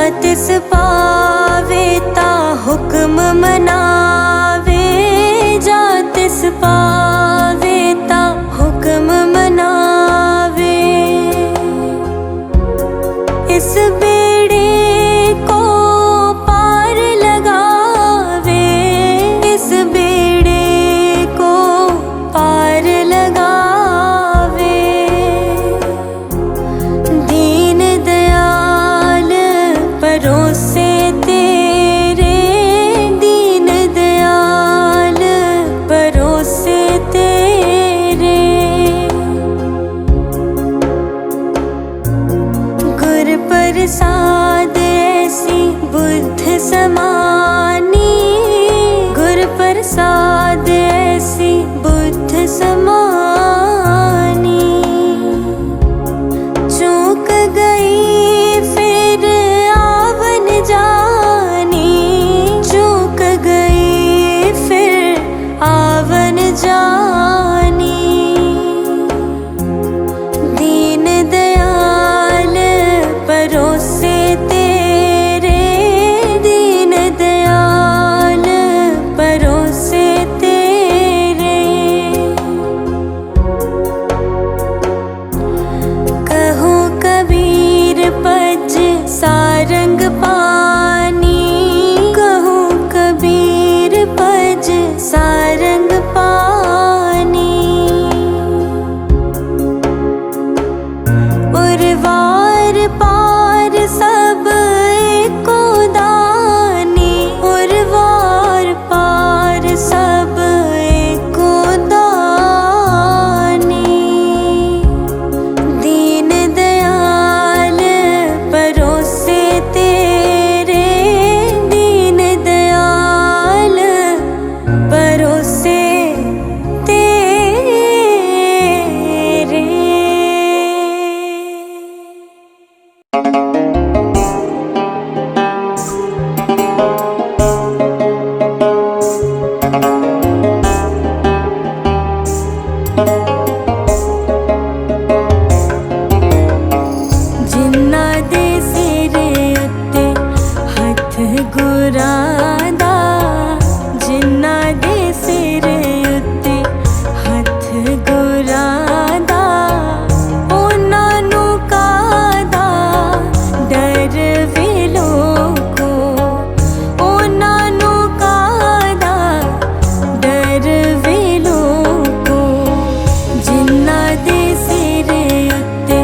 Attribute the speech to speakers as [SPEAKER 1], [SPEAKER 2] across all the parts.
[SPEAKER 1] तिस पावे ता हुक्म मनावे, जा तिस पावे ता हुक्म मनावे। इस बेड़े को पार लगावे, इस बेड़े को पार लगावे। दीन दयाल परोसे तेरे, दीन दयाल परोसे तेरे। गुर प्रसाद ऐसी बुद्ध समानी, गुर प्रसाद ऐसी बुद्ध समानी। चूक गई फिर आवन जानी, चूक गई फिर आवन जानी। दीन दयाल परोसे तेरे, दीन दयाल परोसे तेरे। कहो कबीर पज सारंग पानी, कहो कबीर पज सारंग पानी। उर्वार पार सब एको दानी, उर्वार पार सब एको दानी। दीन दयाल परोसे तेरे, दीन दयाल परोसे तेरे। जिन्ना दे सिर उत्ते हथ गुरां दा, जिन्ना दे सिर उत्ते हथ गुरां दा। उन्हां नूं काहदा डर वे लोको, उन्हां नूं काहदा डर वे लोको। जिन्ना दे सिर उत्ते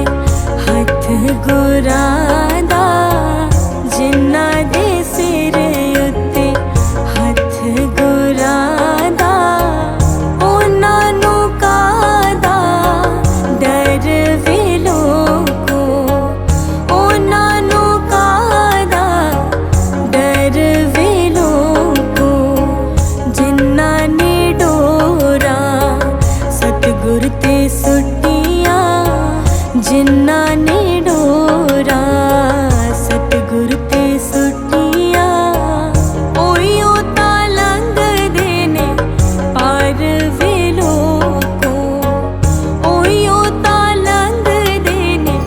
[SPEAKER 1] हथ गुरां दा, जिन्ना दे सिर उत्ते हथ गुरां दा। उन्हां नूं काहदा डर वे लोको, उन्हां नूं काहदा डर वे लोको। जिन्ना ने डोरां सतगुर ते सुटियां, जिन्ना ने डोरां सतगुर ते सुटियां। ओहियो तां लंघदे ने पार वे लोको, ओहियो तां लंघदे ने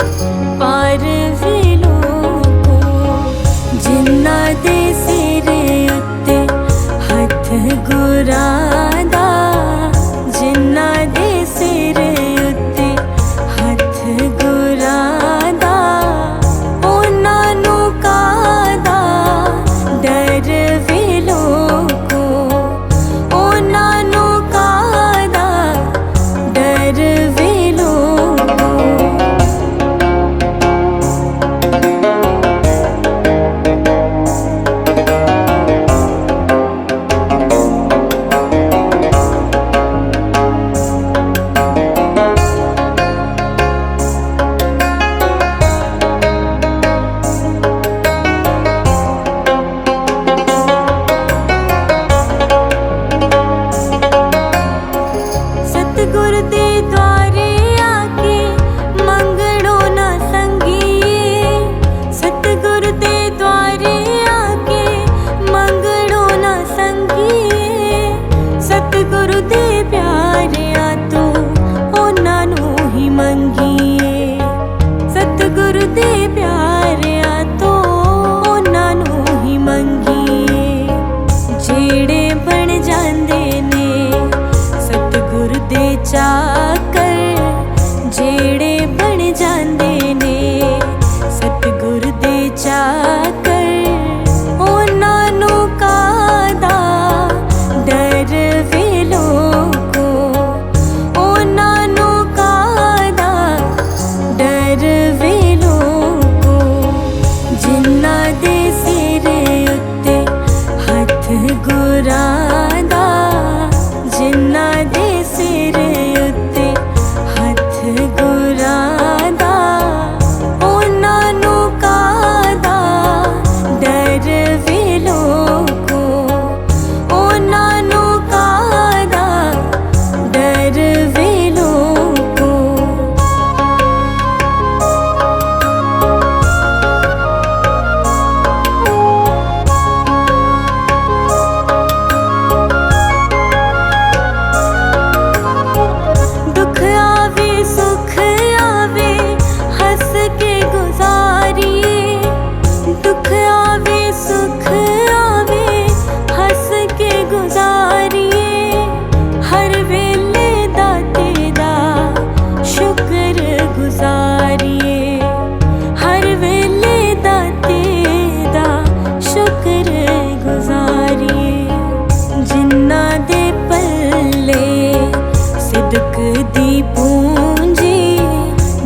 [SPEAKER 1] पार वे लोको। जिन्ना दे सिर उत्ते हथ गुरां दा, जिन्ना दे सिर उत्ते हथ गुरां दा।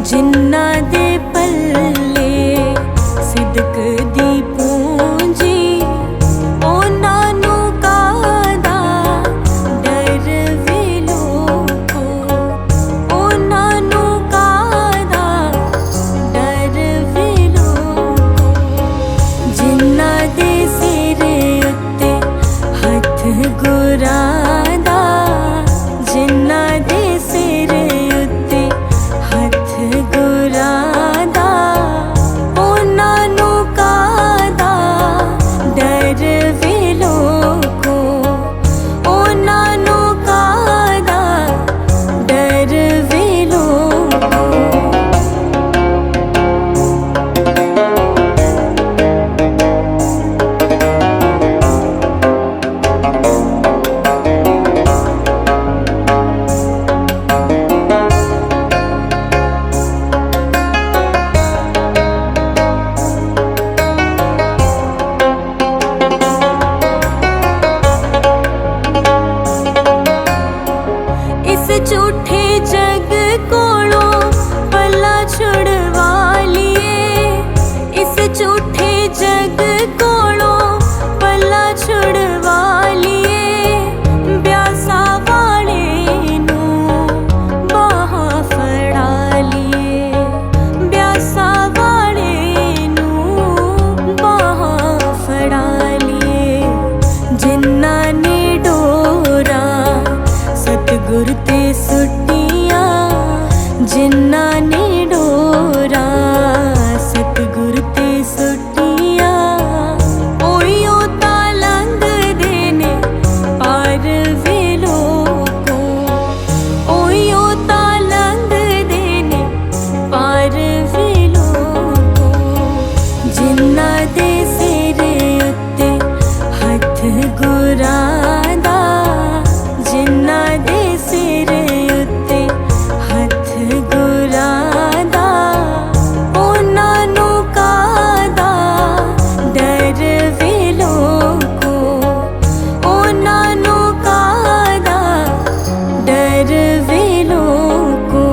[SPEAKER 1] जिन्ना दे पल्ले सिदक दी पूंजी उन्हां नूं कादा डर वे लोको उन्हां नूं कादा डर वे लोको जिन्ना दे सिर उत्ते हथ गुरां दा जिन्ना दे सिर उत्ते हथ गुरां दा उन्हां नूं कादा डर वे लोको उन्हां नूं कादा डर वे लोको इस झूठे जग कोलों पल्ला छुड़वा लिए इस झूठे जग कोलों पल्ला छुड़वा लिए ब्यासा वाले नूं बाहां फड़ा लिए ब्यासा वाले नूं बाहां फड़ा लिए जिन्ना ने डोरा सतगुर ते सुटियां जिन्ना ने डोरा सतगुर ते सुटियां ओयो तां लंघदे ने पार वे लोको ओयो तां लंघदे ने पार वे लोको जिन्ना दे सिर उत्ते हथ गुरां दा जिन्ना दे सिर उत्ते हथ गुरां दा उन्हां नूं कादा डर वे लोको उन्हां नूं कादा डर वे लोको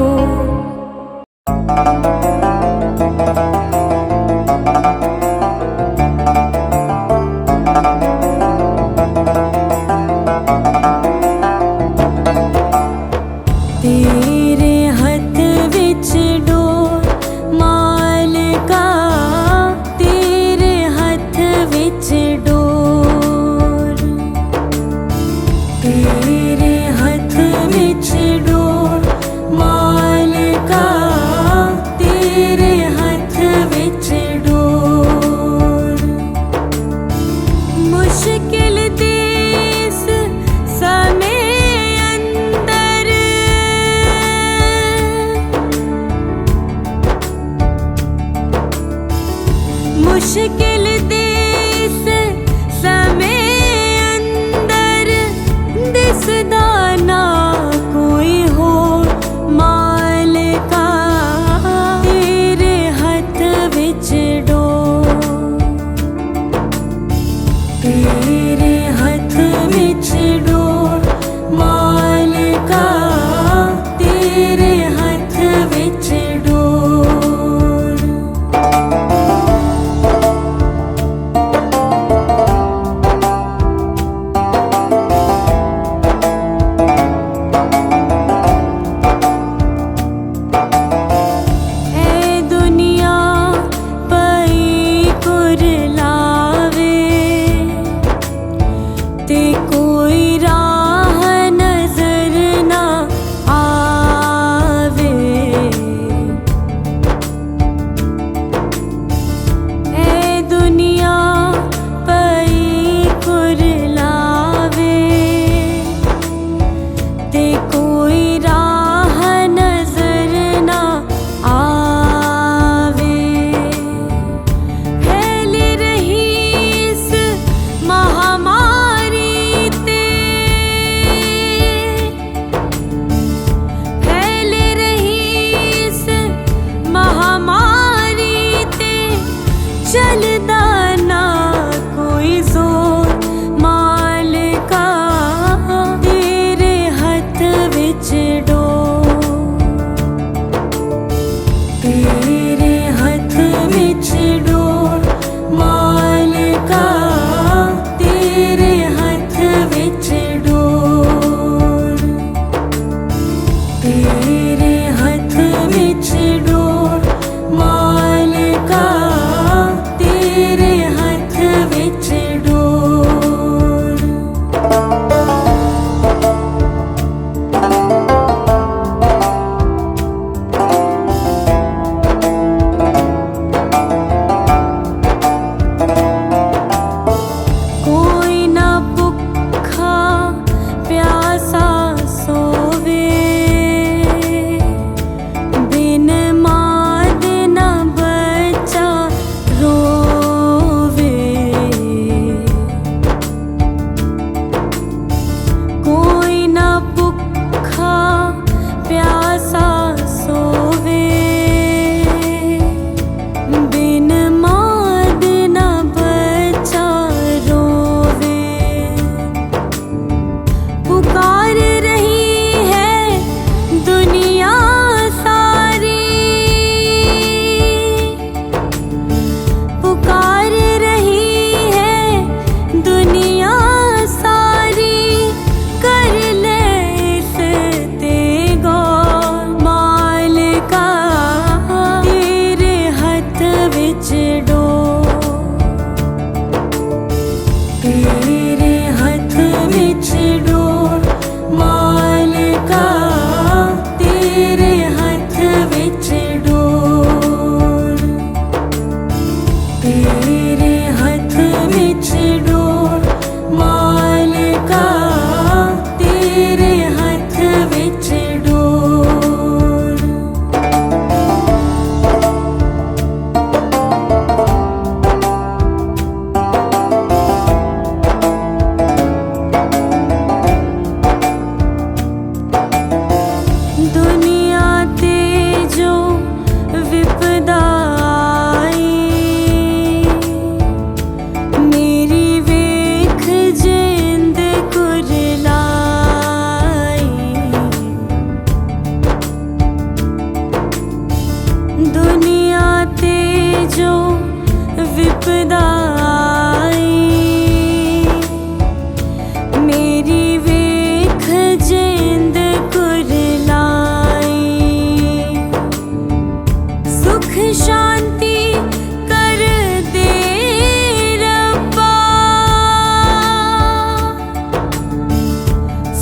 [SPEAKER 1] तेरे हथ विच डोर मालका तेरे हथ विच डोर तेरे हथ विच डोर मालका तेरे हथ विच डोर मुश्किल देस समय अंदर मुश्किल देस समय अंदर दिसदा ना कोई हो मालका तेरे हथ विच डोर तेरे हथ विच डोर मालका तेरे हथ विच डोर ऐ दुनिया पई कुरलावे ते कोई राह नजर ना आवे ऐ दुनिया पई कुरलावे ते कोई राह नजर ना आवे फैल रही इस महामारी ते फैल रही इस महामारी ते चलदा ना कोई जोर मालका तेरे हथ विच डोर जो विपदा आई, मेरी वेख जिंद कुरलाई। सुख शांति कर दे रब्बा,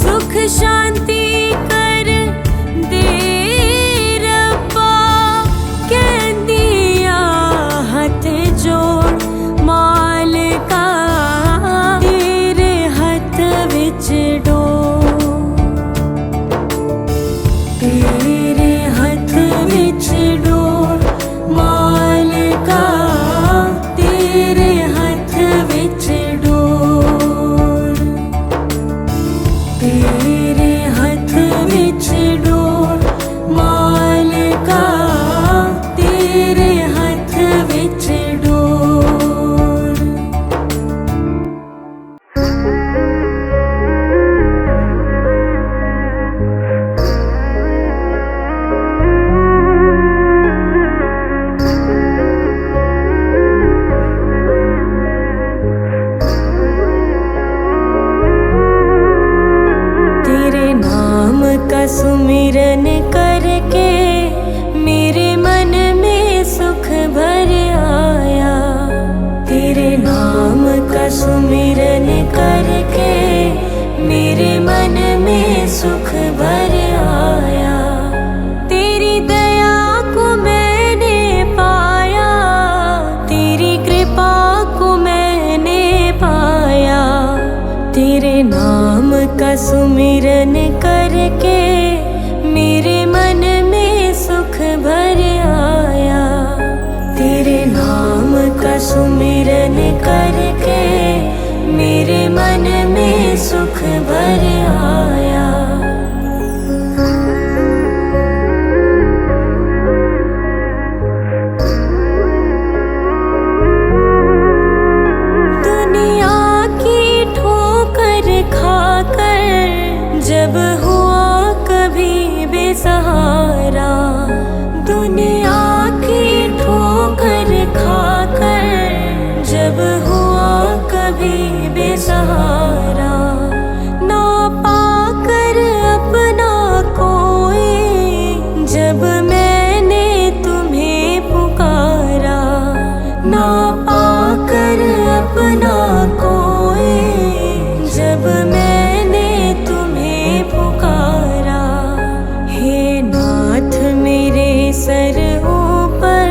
[SPEAKER 1] सुख शांति कर दे रब्बा। कहंदिया हथ जोड़ मालिका, तेरे हथ विच डोर, तेरे हथ विच डोर मालिका, तेरे हथ विच डोर, तेरे हथ विच डोर मालिका, तेरे हथ विच डोर। तेरे नाम का सुमिरन करके मेरे मन में सुख भर आया, तेरे नाम का सुमिरन करके मेरे मन में सुख भर आया। तेरी दया को मैंने पाया, तेरी कृपा को मैंने पाया, तेरे नाम का सुमिरन करके मेरे मन में सुख भर आया, तेरे नाम का सुमिरन करके मेरे मन में सुख भर आया। दुनिया की ठोकर खाकर जब हुआ कभी बेसहारा, दुनिया की ठोकर खाकर जब हुआ कभी बेसहारा, ना पाकर अपना कोई जब मैंने तुम्हें पुकारा, ना पाकर अपना कोई जब मैंने तुम्हें पुकारा। हे नाथ मेरे सर ऊपर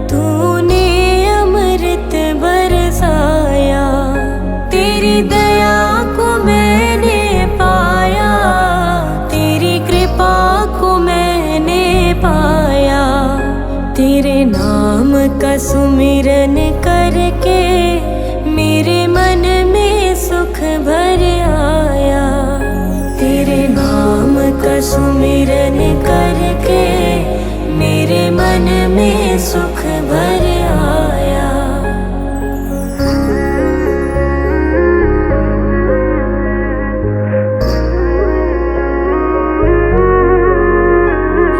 [SPEAKER 1] तूने अमृत बरसाया, तेरी दया को मैंने पाया, तेरी कृपा को मैंने पाया, तेरे नाम का सुमिरन करके मेरे मन में सुख भर आया, तेरे नाम का सुमिरन करके मेरे मन में सुख भर आया।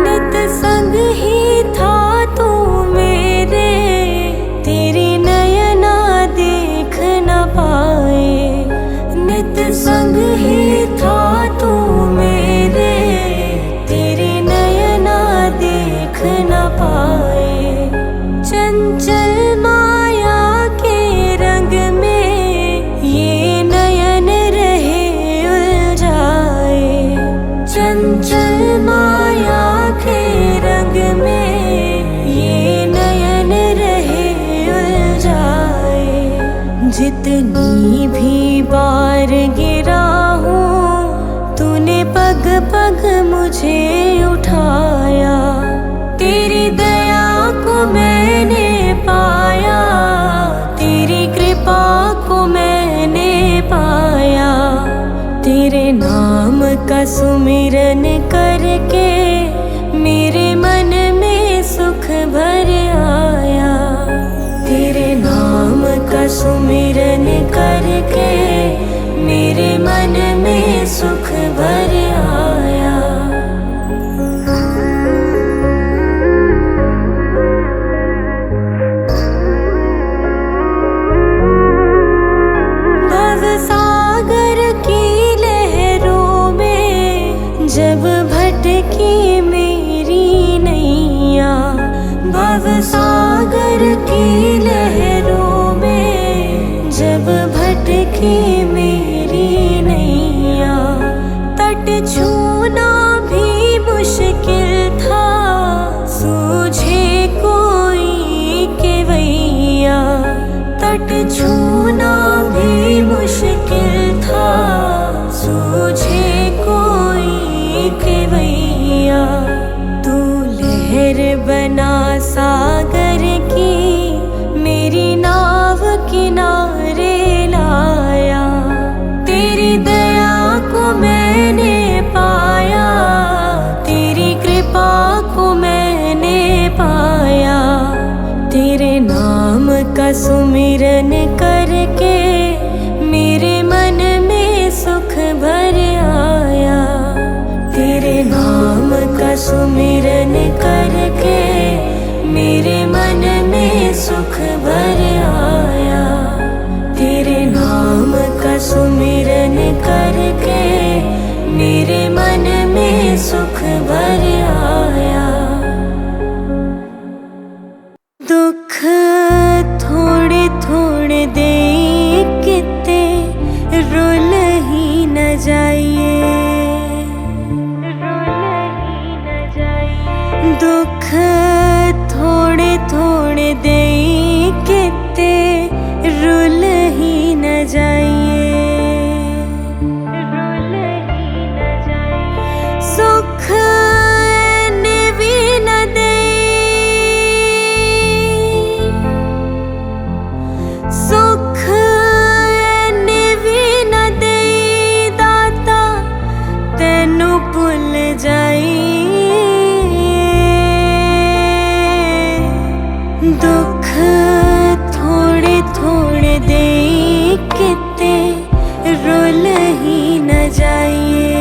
[SPEAKER 1] नित संग ही था तू मेरे, तेरी नयना देख न पाए, नित संग ही था तू मेरे, तेरी नयना देख न पाए। चंचल माया के रंग में ये नयन रहे उलझाए, चंचल माया के रंग में ये नयन रहे उलझाए। जितनी भी बार गिरा हूँ तूने पग पग मुझे उठाया, तेरी दया को मैंने पाया, तेरी कृपा को मैंने पाया, तेरे नाम का सुमिरन करके मेरे मन में सुख भर आया, तेरे नाम का सुमिरन करके मेरे मन में सुख भर आया। भव सागर की लहरों में जब भटकी मेरी नैया, तट छूना भी मुश्किल था, सूझे कोई केवैया। तट छूना भी मुश्किल था, सूझे कोई केवैया। तू लहर बना सागर की, मेरी नाव किनारे लाया। तेरी दया को मैंने पाया, तेरी कृपा को मैंने पाया। तेरे नाम का सुमिरन करके मेरे मन में सुख भर आया। तेरे नाम का सुमिरन करके मेरे मन में सुख भर आया। तेरे नाम का सुमिरन करके मेरे मन में सुख भर आया। दुख थोड़े थोड़े दे किते रुल ही न जाइए, दुख थोड़े थोड़े दे किते रुल ही न जाइए। सुख भी न दे, सुख भी न दे दाता, तेनू भुल जाइए। दुख थोड़े थोड़े दे किते रुल ही न जाइए,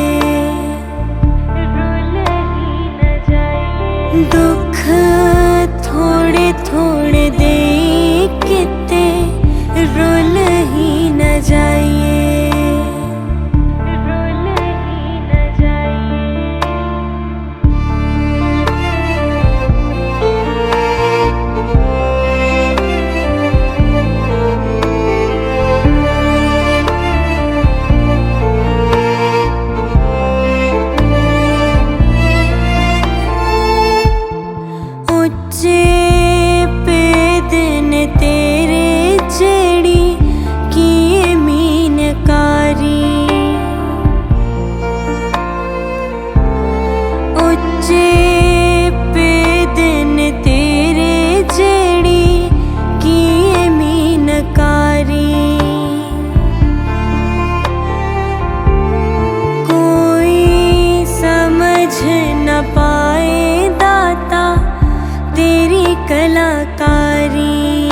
[SPEAKER 1] दुख थोड़े थोड़े दे किते रुल ही न जाइए। कलाकारी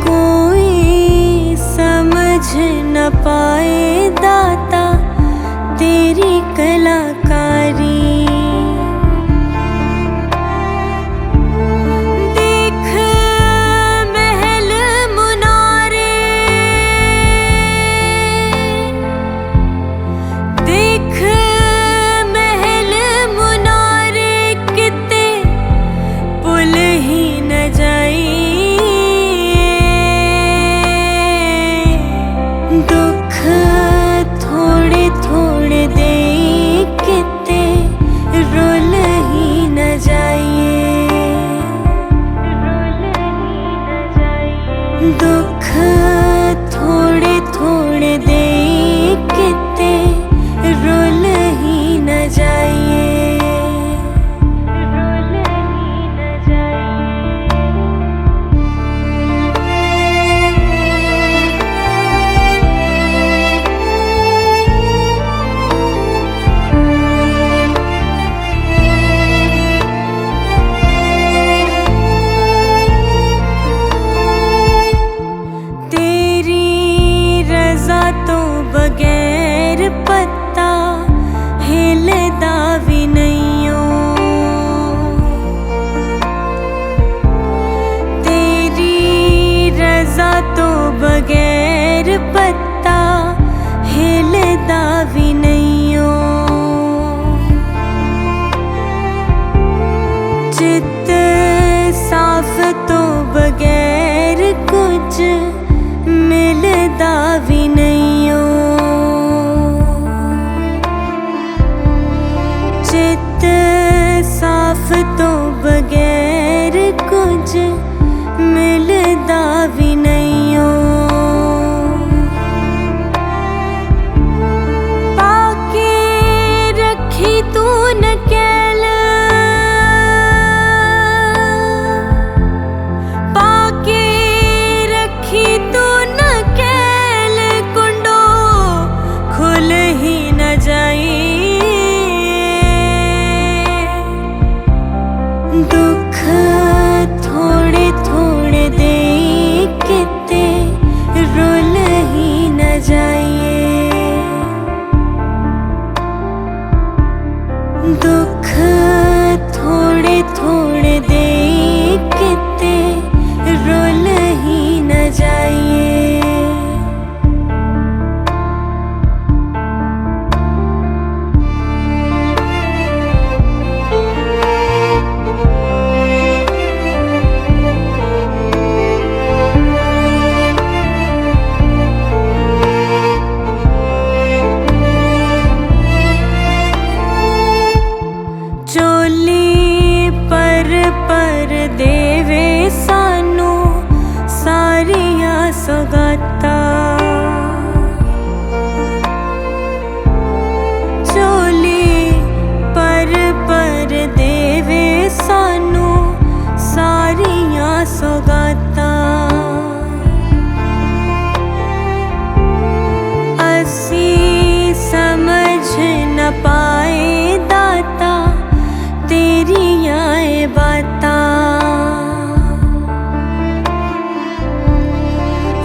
[SPEAKER 1] कोई समझ न पाए दाता, तेरी कलाकारी। देख महल मुनारे, देख महल मुनारे किते पुल ही न जाइए। दुख चित साफ तो बगैर कुछ मिलदा भी नहीं ओ। चित साफ तो बगैर कुछ मिलदा भी नहीं ओ। पाके रखी तू नकेल, पाके रखी तू नकेल, कुंडो खुल ही न जाए। दुख थोड़े थोड़े दे किते रुल ही न जाइए। दुख थोड़े थोड़े दे किते रुल ही न जाइए। पर देवे सानू सारिया सौगाता। चोली पर देवे सानू सारिया सौगाता। असी समझ न पाए दाता तेरिया बाता।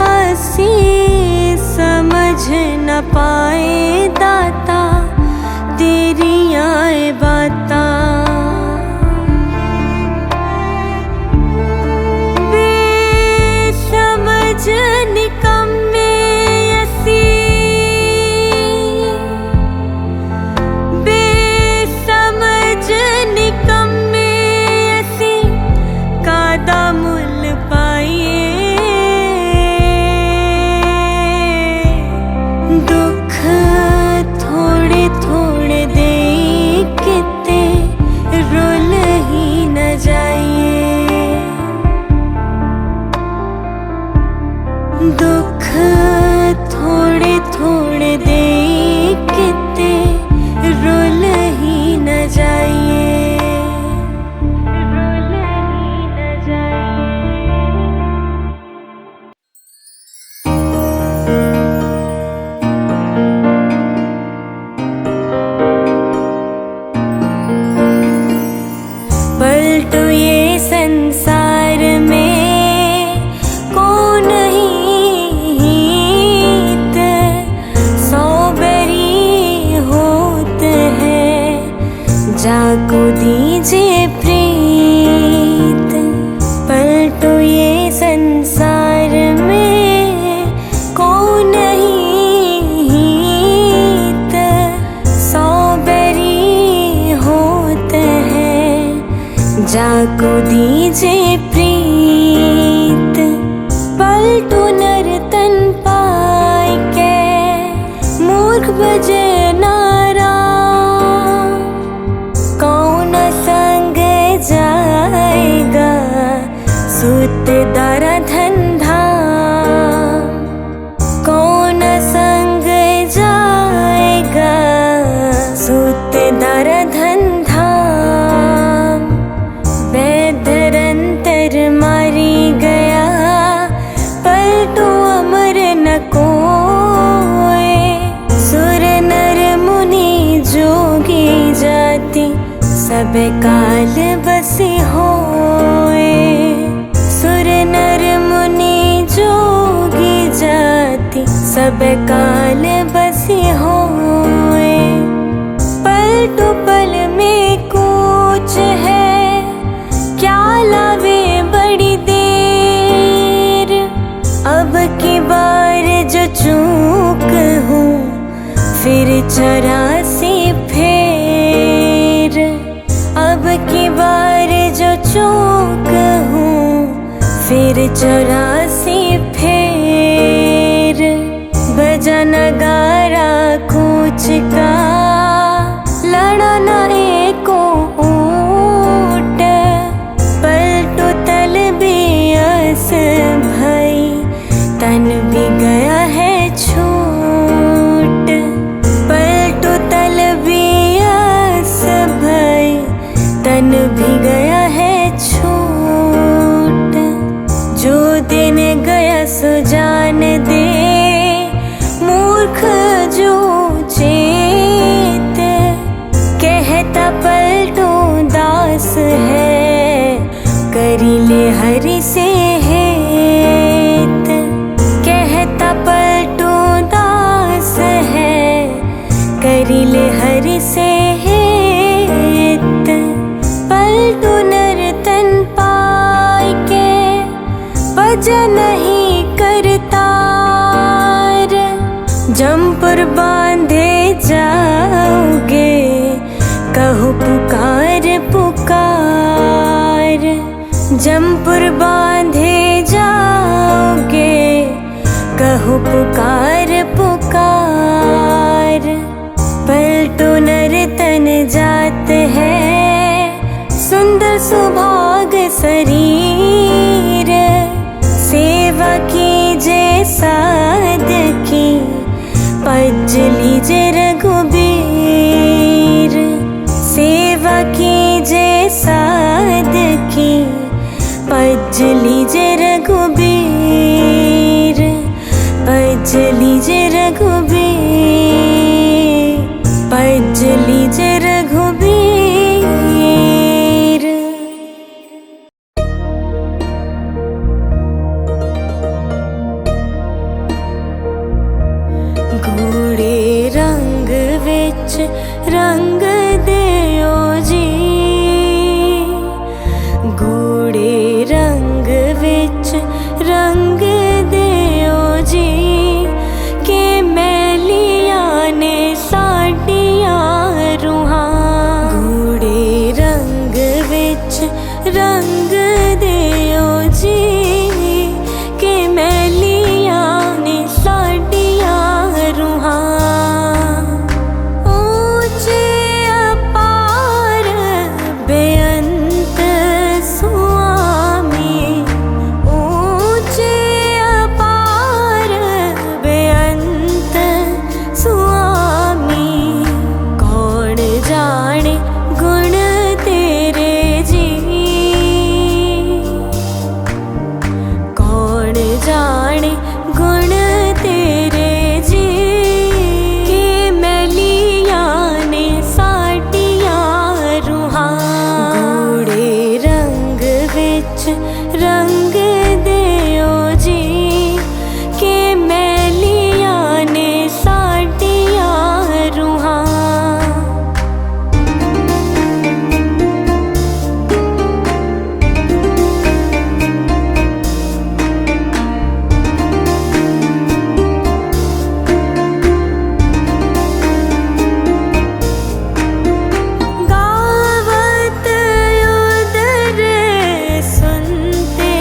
[SPEAKER 1] असी समझ न पाए दाता तेरिया बाता। बेसमझ निकम्मे असी, बेसमझ निकम्मे कादा मुल पाइए। दुख थोड़े थोड़े दे किते रुल ही न जाइए। दुख थोड़े थोड़े दे किते रुल ही न जाइए। पलटू ये संसार में कौन हित, सौ बैरी होते हैं जाको दीजिए प्रीत। पलटू ये संसार में कौन हित, सौ बैरी होते हैं जाको दीजिए प्रीत। पलटू नर्तन पाए के मूर्ख बजे नारा, कौन संग जाएगा सूत दारा धंधा। कौन संग जाएगा सूत दारा धंधा। धरंतर मारी गया पलटू अमर न कोए। सुर नर मुनि जोगी जाति सब काल बसी होए। सुर नर मुनि जोगी जाति सब काल बसी होए। पलटू पल में कूच है क्या लावे बड़ी देर। अब की बार जो चूक हूँ फिर 84 फेर। अब की बार जो जो कहूँ फिर 84 फेर बजा नगारा कूच का लड़ा न एको ऊट पलटो तलबियस भई तन भी गया है छूट पलटो तलबियस भई तन भी गया है छूट जो दिन गया सो जान दे मूर्ख जो चेत कहता पलटू दास है करी ले हरि से हेत कहता पलटू दास है करी ले हरि से हेत पलटू नर्तन पाई के बजा नहीं करता जमपुर बांधे जाओगे कहो पुकार पुकार जमपुर बांधे जाओगे कहो पुकार पुकार पलटो नर्तन जात है सुंदर सुभाग शरीर सेवा कीजे साध की पज लीजे रघुबीर सेवा कीजे साध की पज लीजे रघुबीर पज लीजे रघुबीर पज लीजे रघुबीर। गूढ़े रंग विच रंग दियो जी गूढ़े रंग विच रंग दियो जी के मैलिया ने साडिया रूहां गूढ़े रंग विच रंग दियो जी के मैलिया ने साडिया ऊंचे अपार बेअंत स्वामी ऊंचे अपार बेअंत स्वामी कौन जाने गुण तेरे जी कौन जाने गुण तेरे जी के मैलिया ने साडिया रूहां गूढ़े रंग विच रंग दियो जी के मैलिया ने साडिया रूहां। गावत उदर सुनते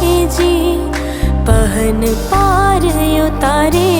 [SPEAKER 1] जी, पहन पार उतारे